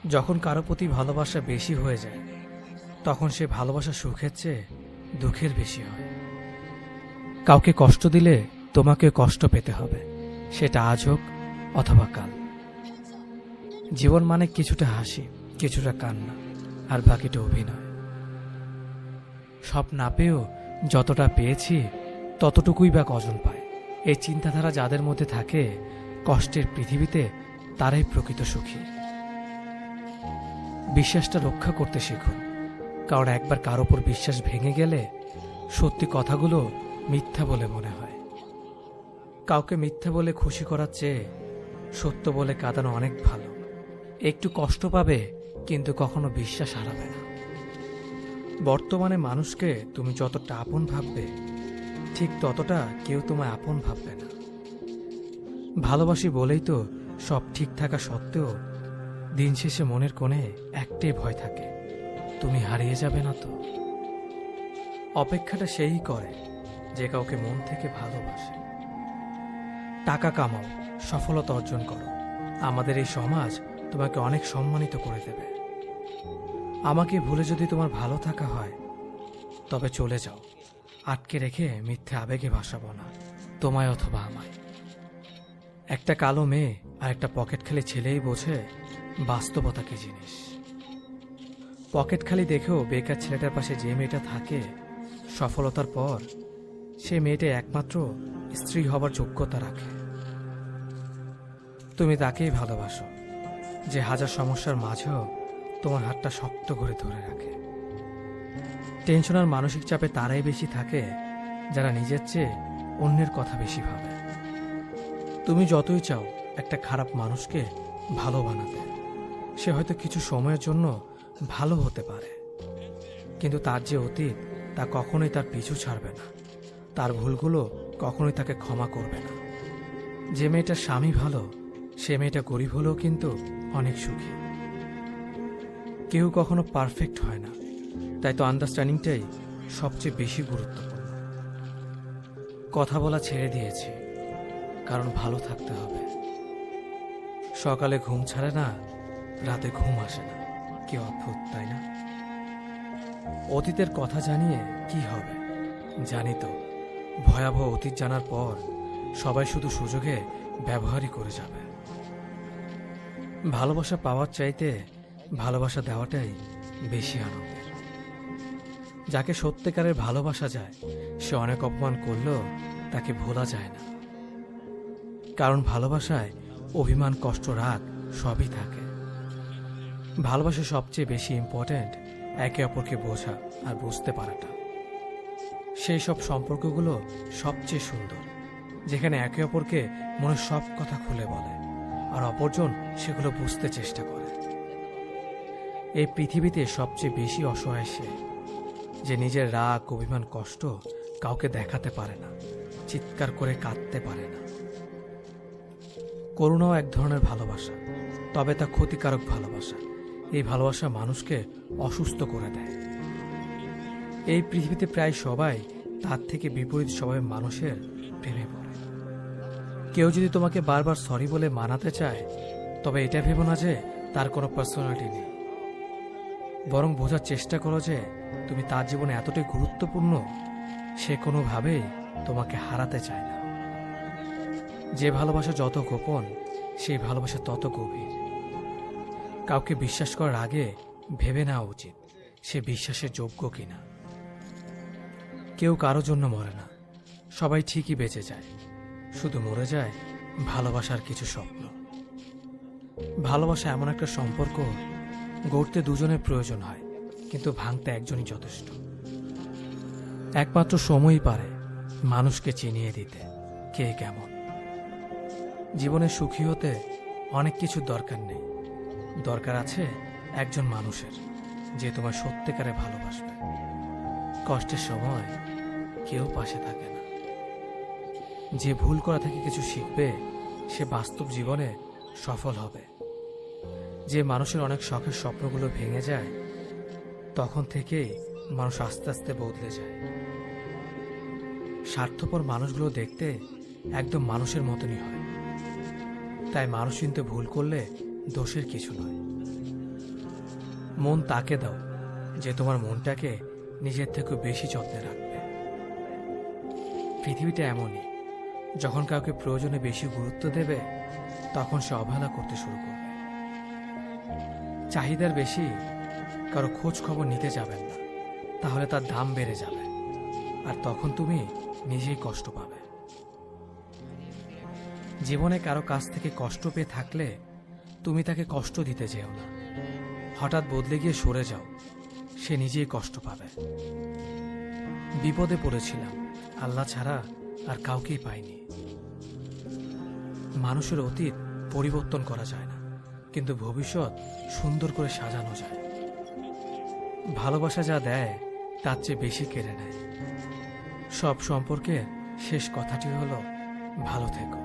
যখন কারো প্রতি ভালোবাসা বেশি হয়ে যায় তখন সে ভালোবাসা সুখের চেয়ে দুঃখের বেশি হয়। কাউকে কষ্ট দিলে তোমাকে কষ্ট পেতে হবে, সেটা আজ হোক অথবা কাল। জীবন মানে কিছুটা হাসি, কিছুটা কান্না, আর বাকিটা অভিনয়। সব না পেয়েও যতটা পেয়েছি ততটুকুই বা কজন পায়। এই চিন্তাধারা যাদের মধ্যে থাকে, কষ্টের পৃথিবীতে তারাই প্রকৃত সুখী। বিশ্বাসটা রক্ষা করতে শিখুন, কারণ একবার কারো ওপর বিশ্বাস ভেঙে গেলে সত্যি কথাগুলো মিথ্যা বলে মনে হয়। কাউকে মিথ্যা বলে খুশি করার চেয়ে সত্য বলে কাঁদানো অনেক ভালো। একটু কষ্ট পাবে কিন্তু কখনো বিশ্বাস হারাবে না। বর্তমানে মানুষকে তুমি যতটা আপন ভাববে ঠিক ততটা কেউ তোমায় আপন ভাববে না। ভালোবাসি বলেই তো সব ঠিক থাকা সত্ত্বেও দিন শেষে মনের কোণে একটাই ভয় থাকে, তুমি হারিয়ে যাবে না তো। অপেক্ষাটা সেই করে যে কাউকে মন থেকে ভালোবাসে। টাকা কামাও, সফলতা অর্জন করো, আমাদের এই সমাজ তোমাকে অনেক সম্মানিত করে দেবে। আমাকে ভুলে যদি তোমার ভালো থাকা হয় তবে চলে যাও, আটকে রেখে মিথ্যে আবেগে ভাসাবো না তোমায় অথবা আমায়। একটা কালো মেয়ে আর একটা পকেট খালি ছেলেই বোঝে বাস্তবতা কি জিনিস। পকেট খালি দেখেও বেকার ছেলেটার পাশে যে মেয়েটা থাকে, সফলতার পর সে মেয়েটা একমাত্র স্ত্রী হবার যোগ্যতা রাখে। তুমি তাকেই ভালোবাসো যে হাজার সমস্যার মাঝেও তোমার হাতটা শক্ত করে ধরে রাখে। টেনশন আর মানসিক চাপে তারাই বেশি থাকে যারা নিজের চেয়ে অন্যের কথা বেশি ভাবে। তুমি যতই চাও একটা খারাপ মানুষকে ভালো বানাতে, সে হয়তো কিছু সময়ের জন্য ভালো হতে পারে, কিন্তু তার যে অতীত তা কখনোই তার পিছু ছাড়বে না। তার ভুলগুলো কখনোই তাকে ক্ষমা করবে না। যে মেয়েটার স্বামী ভালো, সে মেয়েটা গরিব হলেও কিন্তু অনেক সুখী। কেউ কখনো পারফেক্ট হয় না, তাই তো আন্ডারস্ট্যান্ডিংটাই সবচেয়ে বেশি গুরুত্বপূর্ণ। কথা বলা ছেড়ে দিয়েছি, কারণ ভালো থাকতে হবে। সকালে ঘুম ছাড়ে না, রাতে ঘুম আসে না। কি অদ্ভুত, তাই না? অতীতের কথা জানিয়ে কি হবে? জানি তো, ভয়াবহ অতীত জানার পর সবাই শুধু সুযোগে ব্যবহারই করে যাবে। ভালোবাসা পাওয়ার চাইতে ভালোবাসা দেওয়াটাই বেশি আনন্দের। যাকে সত্যিকারের ভালোবাসা যায় সে অনেক অপমান করলেও তাকে ভোলা যায় না, কারণ ভালোবাসায় অভিমান, কষ্ট, রাগ সবই থাকে। ভালোবাসা সবচেয়ে বেশি ইম্পর্ট্যান্ট একে অপরকে বোঝা আর বুঝতে পারাটা। সেই সব সম্পর্কগুলো সবচেয়ে সুন্দর যেখানে একে অপরকে মনের সব কথা খুলে বলে আর অপরজন সেগুলো বুঝতে চেষ্টা করে। এই পৃথিবীতে সবচেয়ে বেশি অসহায় সে যে নিজের রাগ, অভিমান, কষ্ট কাউকে দেখাতে পারে না, চিৎকার করে কাঁদতে পারে না। করুণাও এক ধরনের ভালোবাসা, তবে তা ক্ষতিকারক ভালোবাসা। এই ভালোবাসা মানুষকে অসুস্থ করে দেয়। এই পৃথিবীতে প্রায় সবাই তার থেকে বিপরীত স্বভাবের মানুষের প্রেমে পড়ে। কেউ যদি তোমাকে বারবার সরি বলে মানাতে চায় তবে এটা ভেবো না যে তার কোনো পার্সোনালিটি নেই, বরং বোঝার চেষ্টা করো যে তুমি তার জীবনে এতটাই গুরুত্বপূর্ণ, সে কোনোভাবেই তোমাকে হারাতে চায় না। যে ভালোবাসা যত গোপন সেই ভালোবাসা তত গভীর। কাউকে বিশ্বাস করার আগে ভেবে নেওয়া উচিত সে বিশ্বাসের যোগ্য কিনা। কেউ কারো জন্য মরে না, সবাই ঠিকই বেঁচে যায়, শুধু মরে যায় ভালোবাসার কিছু স্বপ্ন। ভালোবাসা এমন একটা সম্পর্ক গড়তে দুজনের প্রয়োজন হয়, কিন্তু ভাঙতে একজনই যথেষ্ট। একমাত্র সময়ই পারে মানুষকে চিনিয়ে দিতে কে কেমন। জীবনে সুখী হতে অনেক কিছুর দরকার নেই, দরকার আছে একজন মানুষের যে তোমার সত্যিকারে ভালোবাসবে। কষ্টের সময় কেউ পাশে থাকে না। যে ভুল করা থেকে কিছু শিখবে সে বাস্তব জীবনে সফল হবে। যে মানুষের অনেক শখের স্বপ্নগুলো ভেঙে যায় তখন থেকেই মানুষ আস্তে আস্তে বদলে যায়। স্বার্থপর মানুষগুলো দেখতে একদম মানুষের মতনই হয়, তাই মানুষ চিনতে ভুল করলে দোষের কিছু নয়। মন তাকে দাও যে তোমার মনটাকে নিজের থেকে বেশি যত্নে রাখবে। পৃথিবীটা এমনই, যখন কাউকে প্রয়োজনে বেশি গুরুত্ব দেবে তখন সে অবহেলা করতে শুরু করবে। চাহিদার বেশি কারো খোঁজ খবর নিতে যাবেন না, তাহলে তার দাম বেড়ে যাবে আর তখন তুমি নিজেই কষ্ট পাবে। জীবনে কারো কাছ থেকে কষ্ট পেয়ে থাকলে তুমি তাকে কষ্ট দিতে যেও না। হঠাৎ বদলে গিয়ে সরে যাও, সে নিজেই কষ্ট পাবে। বিপদে পড়েছিলাম, আল্লাহ ছাড়া আর কাউকেই পাইনি। মানুষের অতীত পরিবর্তন করা যায় না, কিন্তু ভবিষ্যৎ সুন্দর করে সাজানো যায়। ভালোবাসা যা দেয় তার চেয়ে বেশি কেড়ে নেয়। সব সম্পর্কের শেষ কথাটি হলো ভালো থেকো।